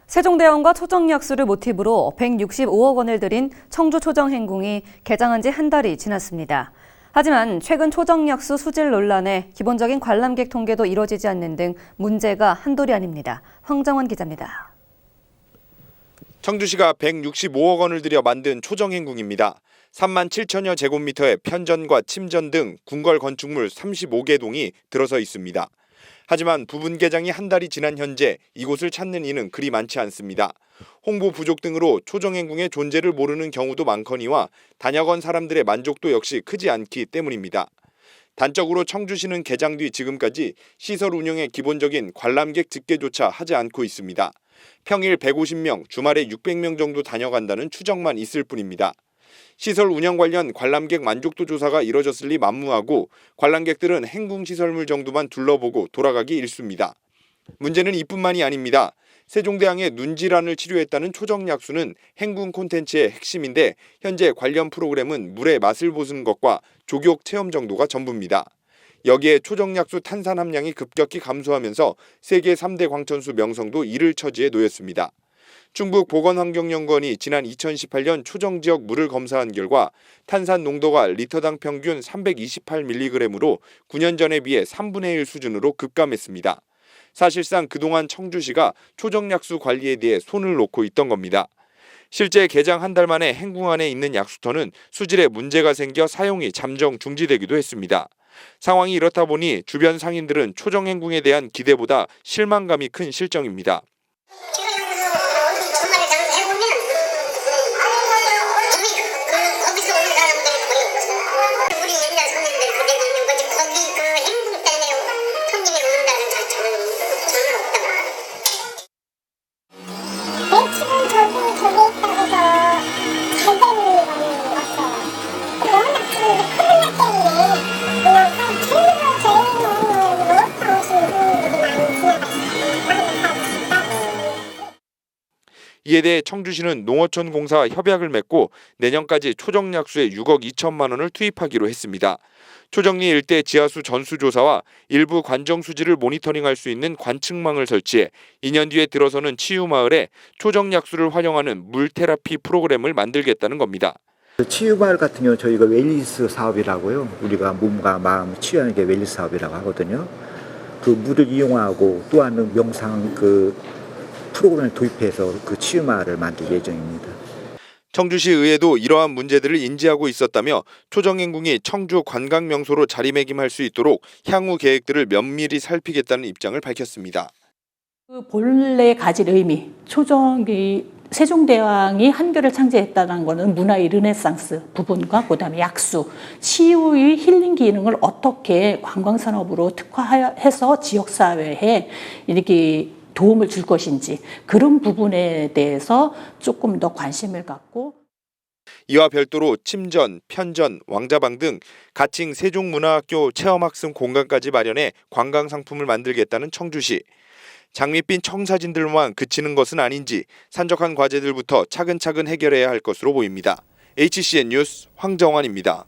세종대왕과 초정약수를 모티브로 165억 원을 들인 청주 초정행궁이 개장한 지 한 달이 지났습니다. 하지만 최근 초정약수 수질 논란에 기본적인 관람객 통계도 이뤄지지 않는 등 문제가 한둘이 아닙니다. 황정원 기자입니다. 청주시가 165억 원을 들여 만든 초정행궁입니다. 3만 7천여 제곱미터의 편전과 침전 등 궁궐 건축물 35개 동이 들어서 있습니다. 하지만 부분 개장이 한 달이 지난 현재 이곳을 찾는 이는 그리 많지 않습니다. 홍보 부족 등으로 초정행궁의 존재를 모르는 경우도 많거니와 다녀간 사람들의 만족도 역시 크지 않기 때문입니다. 단적으로 청주시는 개장 뒤 지금까지 시설 운영의 기본적인 관람객 집계조차 하지 않고 있습니다. 평일 150명, 주말에 600명 정도 다녀간다는 추정만 있을 뿐입니다. 시설 운영 관련 관람객 만족도 조사가 이뤄졌을 리 만무하고 관람객들은 행궁 시설물 정도만 둘러보고 돌아가기 일쑤입니다. 문제는 이뿐만이 아닙니다. 세종대왕의 눈질환을 치료했다는 초정약수는 행궁 콘텐츠의 핵심인데 현재 관련 프로그램은 물의 맛을 보는 것과 족욕 체험 정도가 전부입니다. 여기에 초정약수 탄산 함량이 급격히 감소하면서 세계 3대 광천수 명성도 이를 처지에 놓였습니다. 충북보건환경연구원이 지난 2018년 초정지역 물을 검사한 결과 탄산 농도가 리터당 평균 328mg으로 9년 전에 비해 3분의 1 수준으로 급감했습니다. 사실상 그동안 청주시가 초정약수 관리에 대해 손을 놓고 있던 겁니다. 실제 개장 한 달 만에 행궁 안에 있는 약수터는 수질에 문제가 생겨 사용이 잠정 중지되기도 했습니다. 상황이 이렇다 보니 주변 상인들은 초정행궁에 대한 기대보다 실망감이 큰 실정입니다. 이에 대해 청주시는 농어촌 공사와 협약을 맺고 내년까지 초정약수에 6억 2천만 원을 투입하기로 했습니다. 초정리 일대 지하수 전수조사와 일부 관정 수질을 모니터링할 수 있는 관측망을 설치해 2년 뒤에 들어서는 치유마을에 초정약수를 활용하는 물테라피 프로그램을 만들겠다는 겁니다. 치유마을 같은 경우는 저희가 웰니스 사업이라고요. 우리가 몸과 마음을 치유하는 게 웰니스 사업이라고 하거든요. 그 물을 이용하고 또한 명상 프로그램을 도입해서 그 치유마을을 만들 예정입니다. 청주시 의회도 이러한 문제들을 인지하고 있었다며 초정행궁이 청주 관광명소로 자리매김할 수 있도록 향후 계획들을 면밀히 살피겠다는 입장을 밝혔습니다. 그 본래 가질 의미, 세종대왕이 한교를 창제했다는 것은 문화의 르네상스 부분과 그다음에 약수, 치유의 힐링 기능을 어떻게 관광산업으로 특화해서 지역사회에 이렇게 도움을 줄 것인지 그런 부분에 대해서 조금 더 관심을 갖고 이와 별도로 침전, 편전, 왕자방 등 가칭 세종문화학교 체험학습 공간까지 마련해 관광상품을 만들겠다는 청주시. 장밋빛 청사진들만 그치는 것은 아닌지 산적한 과제들부터 차근차근 해결해야 할 것으로 보입니다. HCN 뉴스 황정환입니다.